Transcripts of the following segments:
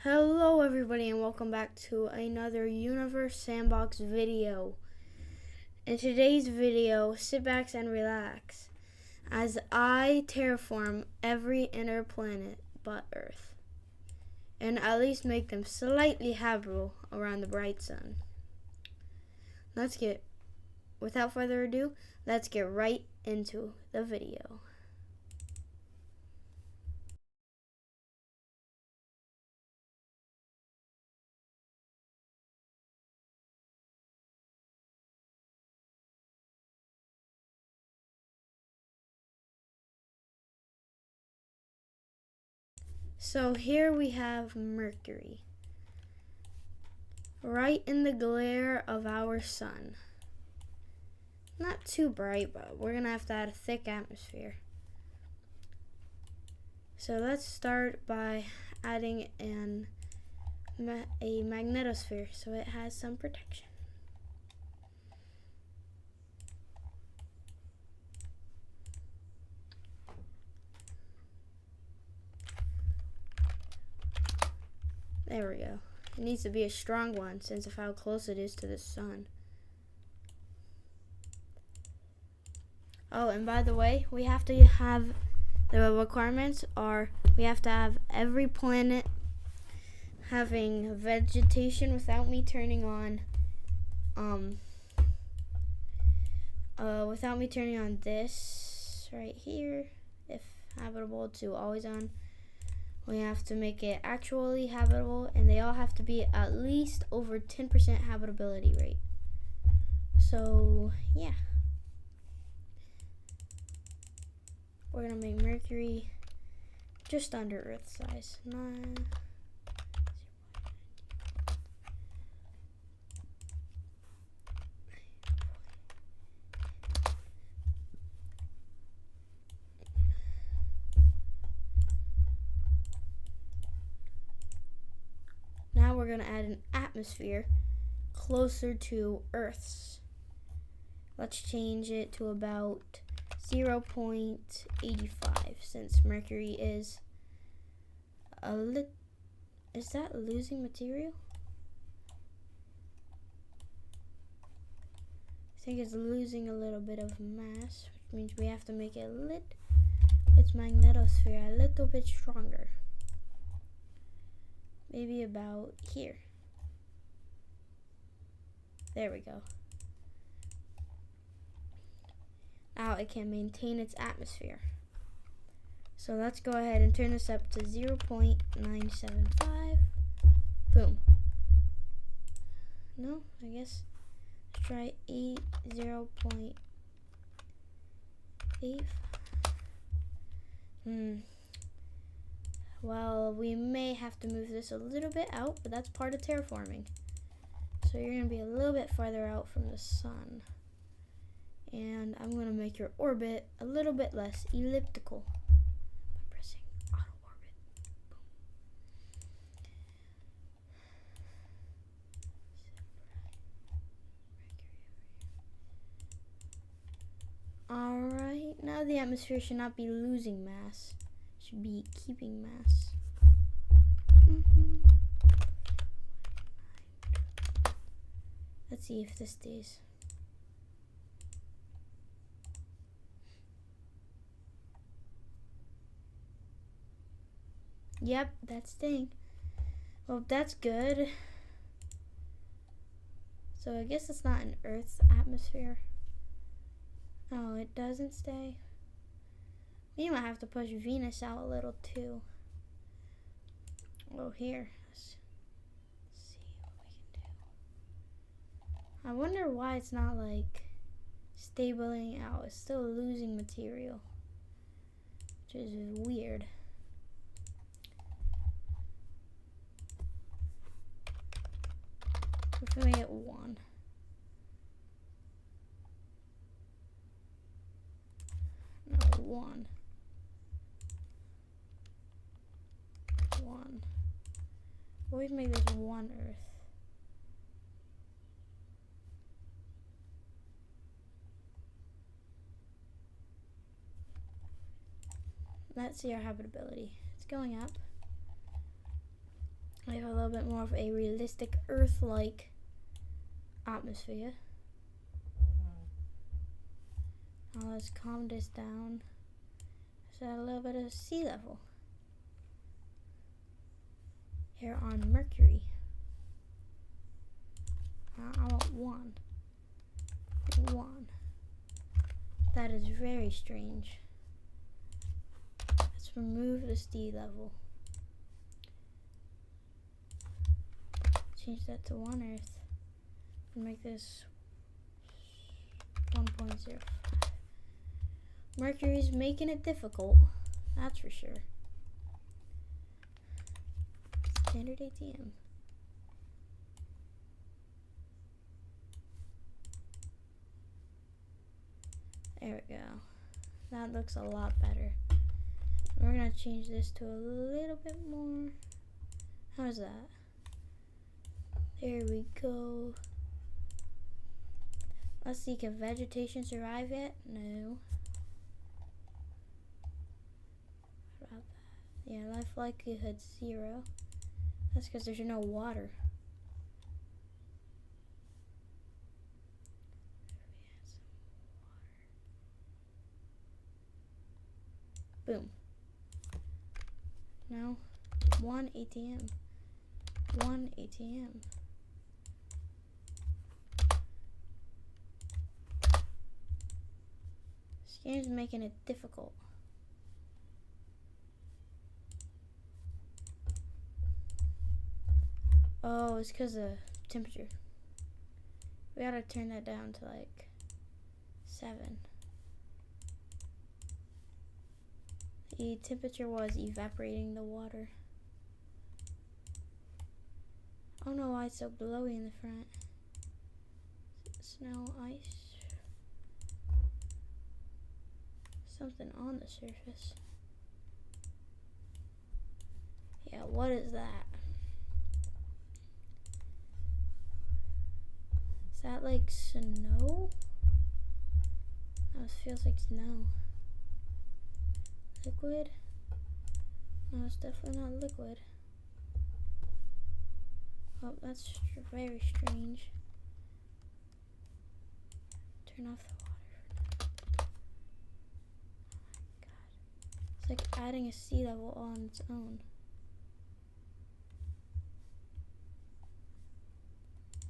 Hello everybody and welcome back to another Universe Sandbox video. In today's video, sit back and relax as I terraform every inner planet but Earth, and at least make them slightly habitable around the bright sun. Without further ado, let's get right into the video. So here we have Mercury, right in the glare of our sun. Not too bright, but we're gonna have to add a thick atmosphere. So let's start by adding a magnetosphere so it has some protection. There we go. It needs to be a strong one since of how close it is to the sun. Oh, and by the way, we have to have, the requirements are, we have to have every planet having vegetation without me turning on, this right here, if habitable, to always on. We have to make it actually habitable, and they all have to be at least over 10% habitability rate. So, yeah. We're gonna make Mercury just under Earth size. Now we're gonna add an atmosphere closer to Earth's. Let's change it to about 0.85 since Mercury is is that losing material? I think it's losing a little bit of mass, which means we have to make its magnetosphere a little bit stronger. Maybe about here. There we go. Now it can maintain its atmosphere. So let's go ahead and turn this up to 0.975. Boom. No, I guess let's try 0.8. Well, we may have to move this a little bit out, but that's part of terraforming. So you're going to be a little bit farther out from the sun. And I'm going to make your orbit a little bit less elliptical by pressing auto orbit. Boom. Alright, now the atmosphere should not be losing mass. It should be keeping mass. Let's see if this stays. Yep, that's staying. Well, that's good. So I guess it's not an Earth's atmosphere. Oh, it doesn't stay. We might have to push Venus out a little too. Oh, here. Let's see what we can do. I wonder why it's not like stabling out. It's still losing material, which is weird. If we make it 1. No, 1. 1. Always make this 1 Earth. Let's see our habitability. It's going up. I have a little bit more of a realistic Earth-like atmosphere. Now let's calm this down. Set a little bit of sea level here on Mercury. I want one. That is very strange. Let's remove the sea level. Change that to 1 Earth and make this 1.05. Mercury's making it difficult, that's for sure. Standard ATM. There we go. That looks a lot better. We're gonna change this to a little bit more. How's that? There we go. Let's see, can vegetation survive yet? No. What about that? Yeah, life likelihood 0. That's because there's no water. Boom. Now, 1 ATM. 1 ATM. This game's making it difficult. Oh, it's because of temperature. We gotta turn that down to like 7. The temperature was evaporating the water. I don't know why it's so blowy in the front. Snow, ice. Something on the surface. Yeah, what is that? Is that like snow? No, it feels like snow. Liquid? No, it's definitely not liquid. Oh, that's very strange. Turn off the water for now. Oh my god. It's like adding a sea level on its own.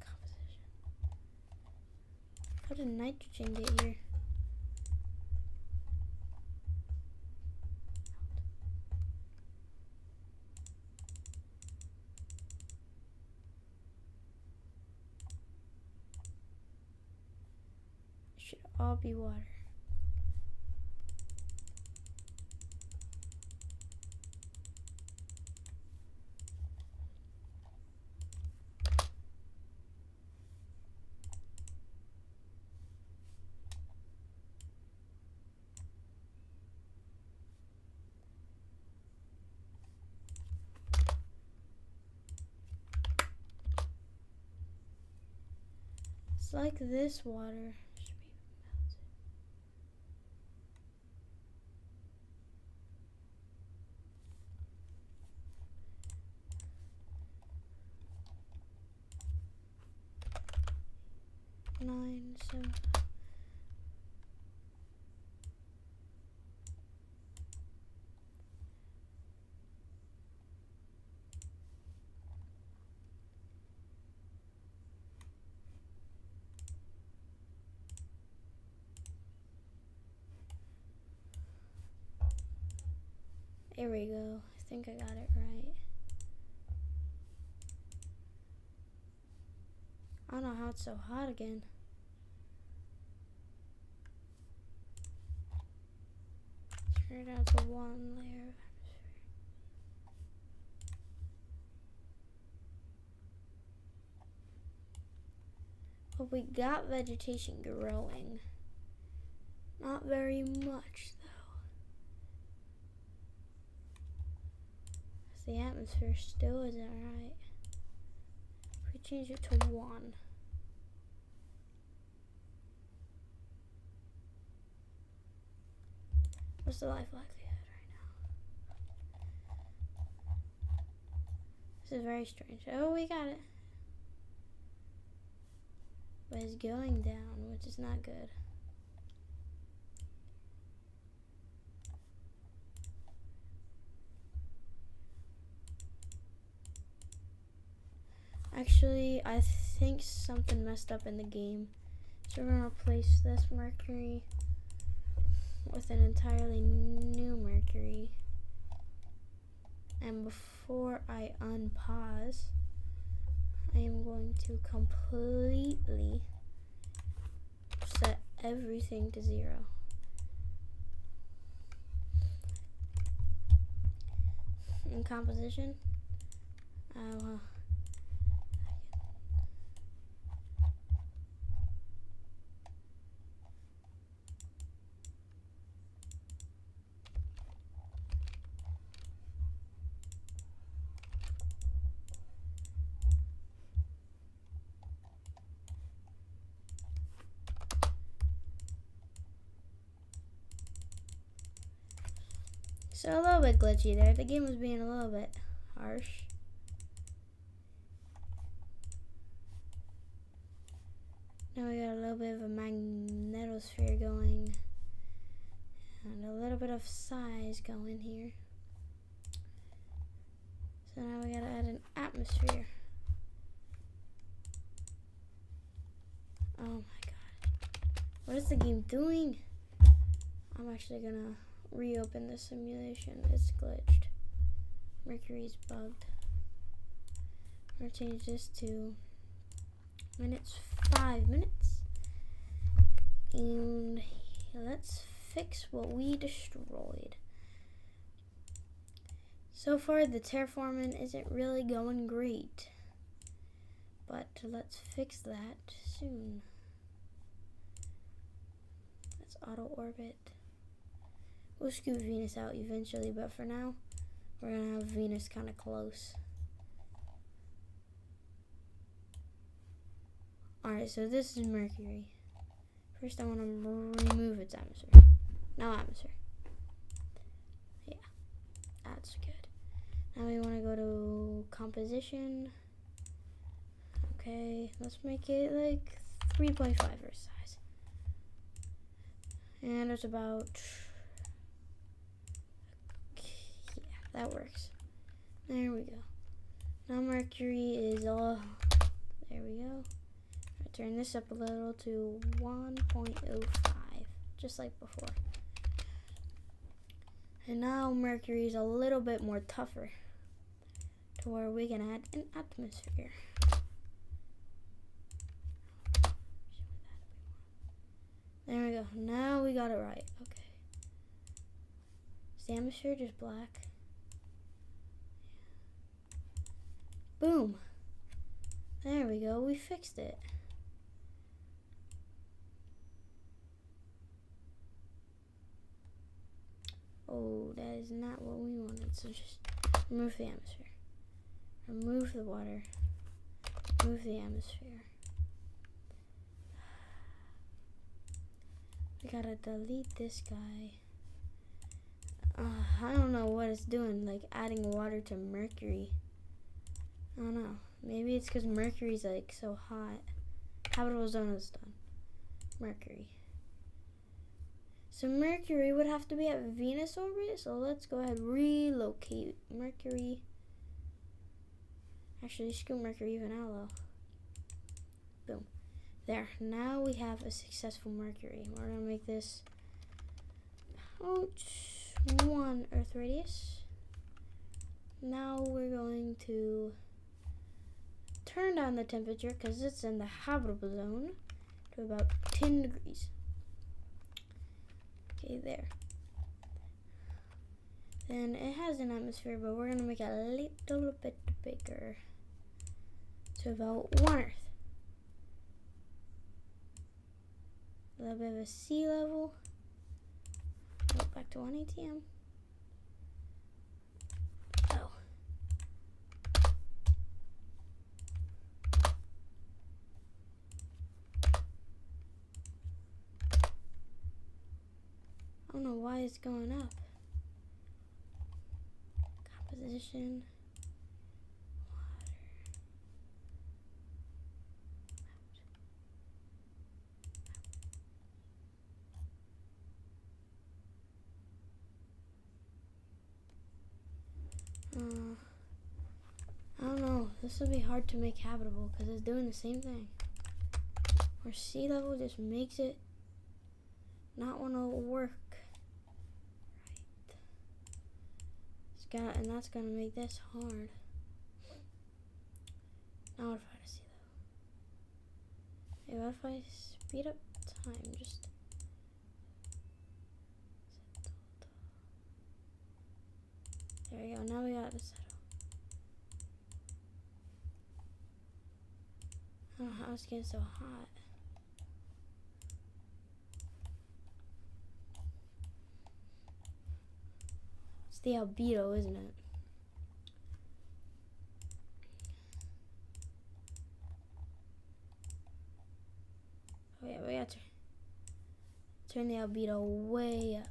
Composition. How did nitrogen get here? Should all be water. It's like this water. Nine, seven. There we go. I think I got it right. I don't know how it's so hot again. Turn it down to 1 layer of atmosphere. But we got vegetation growing. Not very much though. The atmosphere still isn't right. If we change it to 1. What's the life likelihood right now? This is very strange. Oh, we got it. But it's going down, which is not good. Actually, I think something messed up in the game. So we're gonna replace this Mercury with an entirely new Mercury. And before I unpause, I am going to completely set everything to 0. In composition, so a little bit glitchy there. The game was being a little bit harsh. Now we got a little bit of a magnetosphere going. And a little bit of size going here. So now we gotta add an atmosphere. Oh my god. What is the game doing? I'm actually gonna reopen the simulation. It's glitched. Mercury's bugged. I'm gonna change this to minutes, 5 minutes. And let's fix what we destroyed. So far, the terraforming isn't really going great. But let's fix that soon. Let's auto orbit. We'll scoot Venus out eventually, but for now, we're gonna have Venus kind of close. Alright, so this is Mercury. First I want to remove its atmosphere. No atmosphere. Yeah, that's good. Now we want to go to composition. Okay, let's make it like 3.5 for size. And it's about... that works. There we go. Now Mercury is all... there we go. I turn this up a little to 1.05, just like before. And now Mercury is a little bit more tougher, to where we can add an atmosphere. There we go. Now we got it right. Okay. Is the atmosphere just black? Boom. There we go. We fixed it. Oh, that is not what we wanted. So just remove the atmosphere. Remove the water. Remove the atmosphere. We gotta delete this guy. I don't know what it's doing, like adding water to Mercury. I don't know. Maybe it's because Mercury's like so hot. Habitable zone is done. Mercury. So Mercury would have to be at Venus orbit. So let's go ahead and relocate Mercury. Actually, scoot Mercury even out low. Boom. There. Now we have a successful Mercury. We're going to make this about 1 Earth radius. Now we're going to turn down the temperature because it's in the habitable zone to about 10 degrees. Okay, there. Then it has an atmosphere, but we're going to make it a little bit bigger. So about 1 Earth. A little bit of a sea level. Oh, back to 1 ATM. Oh. I don't know why it's going up. Composition. I don't know. This will be hard to make habitable because it's doing the same thing. Where sea level just makes it not want to work. Right. And that's gonna make this hard. Now what if I had a sea level? Hey, what if I speed up time? Just there we go. Now we got to settle. I don't know how it's getting so hot. It's the albedo, isn't it? Oh yeah, we got to turn the albedo way up.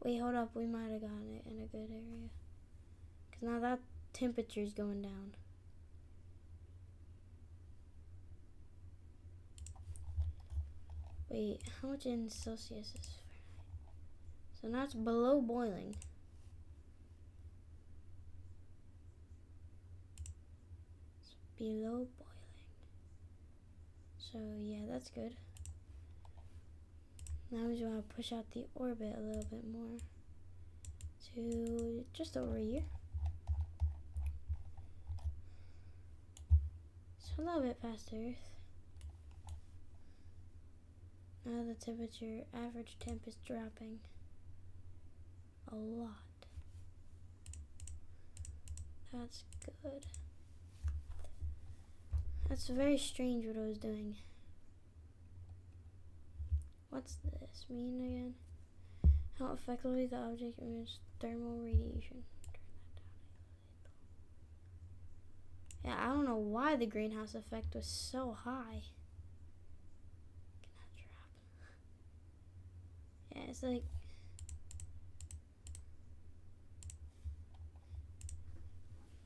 Wait, hold up. We might have gotten it in a good area. Because now that temperature's going down. Wait, how much in Celsius is Fahrenheit? So now it's below boiling. It's below boiling. So yeah, that's good. Now we just want to push out the orbit a little bit more to just over here. So a little bit past Earth. Now the temperature, average temp is dropping a lot. That's good. That's very strange what I was doing. What's this mean again? How effectively the object emits thermal radiation. Turn that down a little. Yeah, I don't know why the greenhouse effect was so high. Can that drop? Yeah, it's like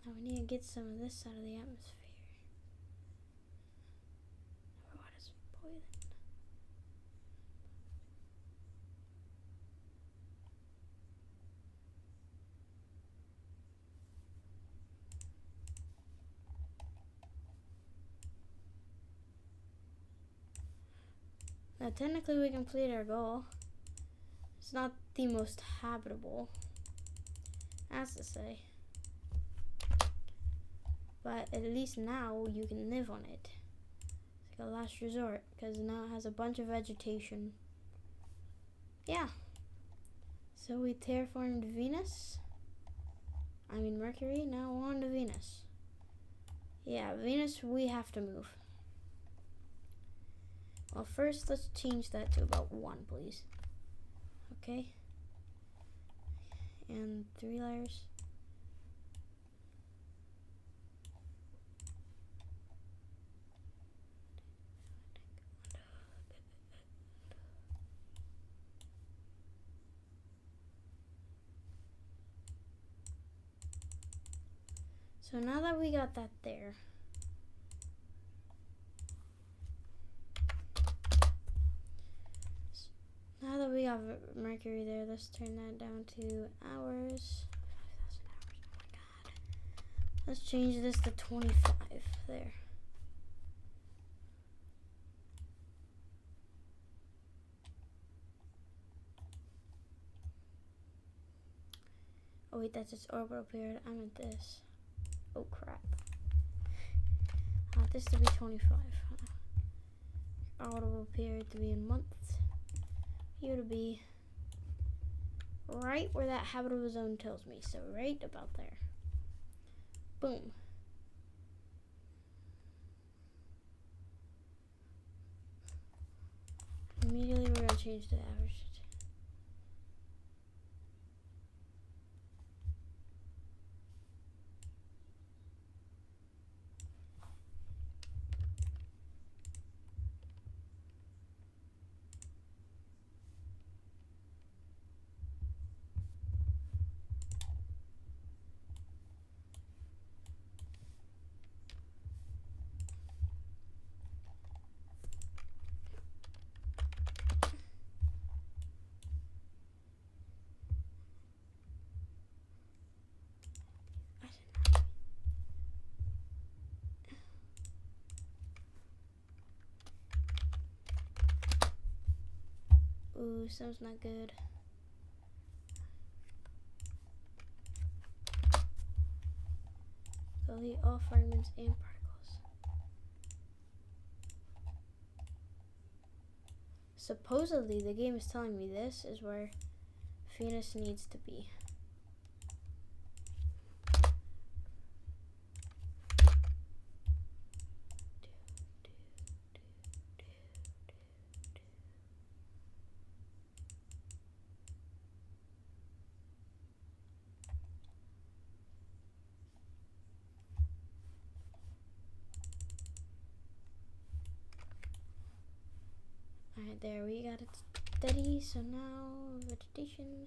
now we need to get some of this out of the atmosphere. Our water's boiling. Now technically we completed our goal. It's not the most habitable, as to say. But at least now you can live on it. It's like a last resort, because now it has a bunch of vegetation. Yeah. So we terraformed Venus. Mercury, now on to Venus. Yeah, Venus we have to move. Well, first let's change that to about 1, please. Okay. And 3 layers. So now that we got that there, now that we got Mercury there, let's turn that down to hours. 5,000 hours, oh my god. Let's change this to 25 there. Oh wait, that's its orbital period. I meant this. Oh crap. I want this to be 25. I would have appeared to be in months. You to be right where that habitable zone tells me. So right about there. Boom. Immediately we're gonna change the average. Ooh, sounds not good. Delete all fragments and particles. Supposedly, the game is telling me this is where Venus needs to be. Alright, there we got it steady. So now vegetation.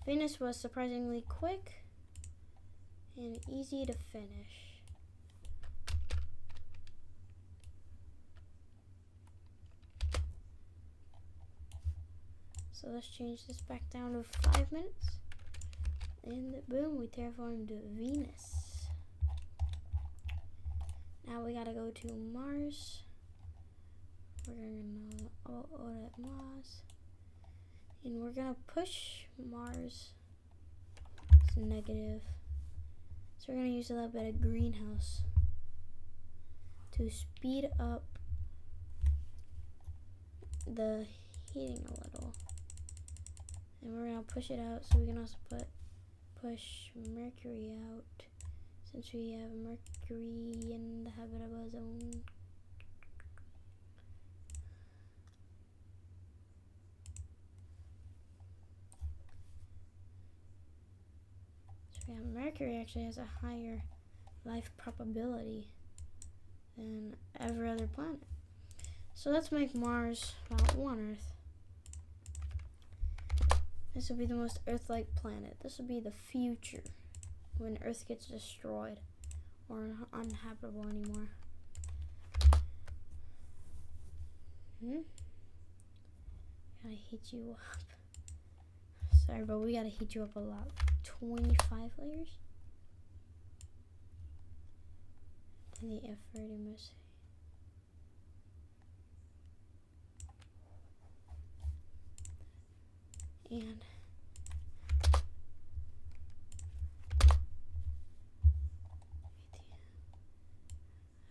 Venus was surprisingly quick and easy to finish. So let's change this back down to 5 minutes. And boom, we terraformed Venus. Now we gotta go to Mars. We're gonna order Mars. And we're gonna push Mars. It's negative. So we're gonna use a little bit of greenhouse to speed up the heating a little. And we're gonna push it out, so we can also push Mercury out, since we have Mercury in the habitable zone. So yeah, Mercury actually has a higher life probability than every other planet. So let's make Mars about 1 Earth. This will be the most Earth-like planet. This will be the future when Earth gets destroyed or uninhabitable anymore. Gotta heat you up. Sorry, but we gotta heat you up a lot. 25 layers. And the effort must. And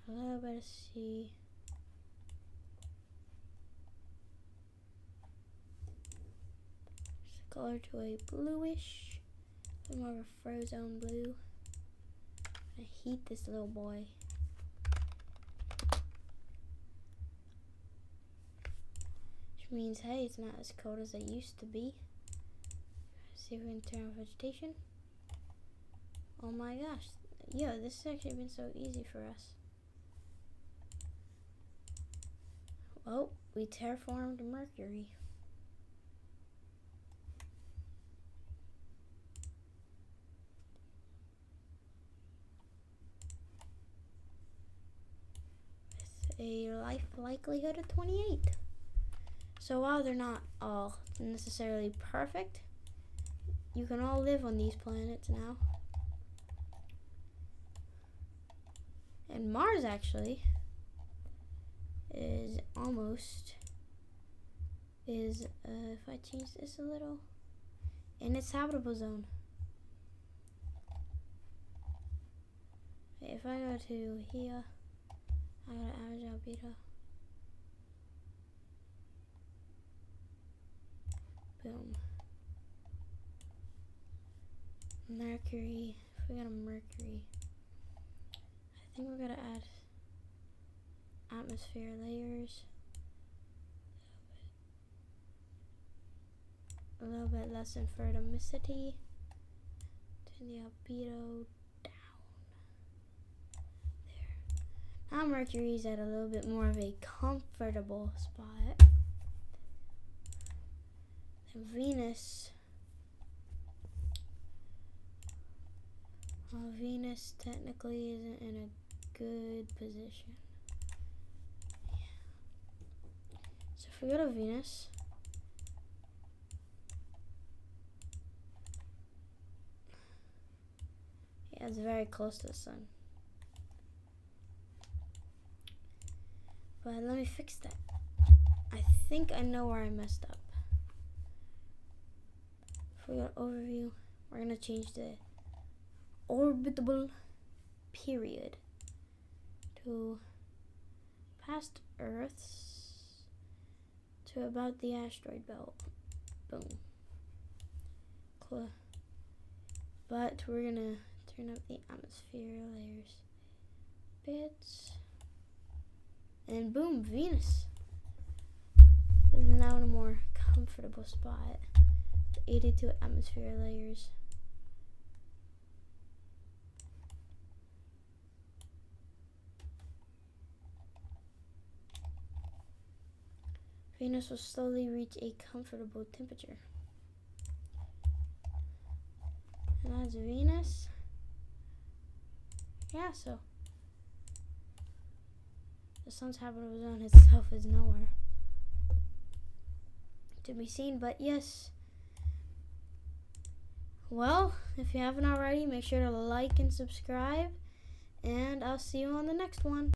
a little bit of sea. Just color to a bluish, a more of a frozen blue. I'm gonna heat this little boy. Which means, hey, it's not as cold as it used to be. See if we can turn on vegetation. Oh my gosh. Yo, this has actually been so easy for us. Well, we terraformed Mercury. With a life likelihood of 28. So while they're not all necessarily perfect, you can all live on these planets now. And Mars actually is almost, if I change this a little, in its habitable zone. If I go to here, I gotta average albedo. Boom. Mercury. If we got a Mercury, I think we're gonna add atmosphere layers. A little bit less in photomicity. Turn the albedo down. There. Now Mercury's at a little bit more of a comfortable spot. And Venus. Well, Venus technically isn't in a good position. Yeah. So if we go to Venus, yeah, it's very close to the sun. But let me fix that. I think I know where I messed up. If we go to overview, we're gonna change the orbitable period to past Earth's to about the asteroid belt. Boom. But we're gonna turn up the atmosphere layers bits, and boom, Venus is now in a more comfortable spot. 82 atmosphere layers. Venus will slowly reach a comfortable temperature. And that's Venus. Yeah, so the sun's habitable zone itself is nowhere to be seen, but yes. Well, if you haven't already, make sure to like and subscribe, and I'll see you on the next one.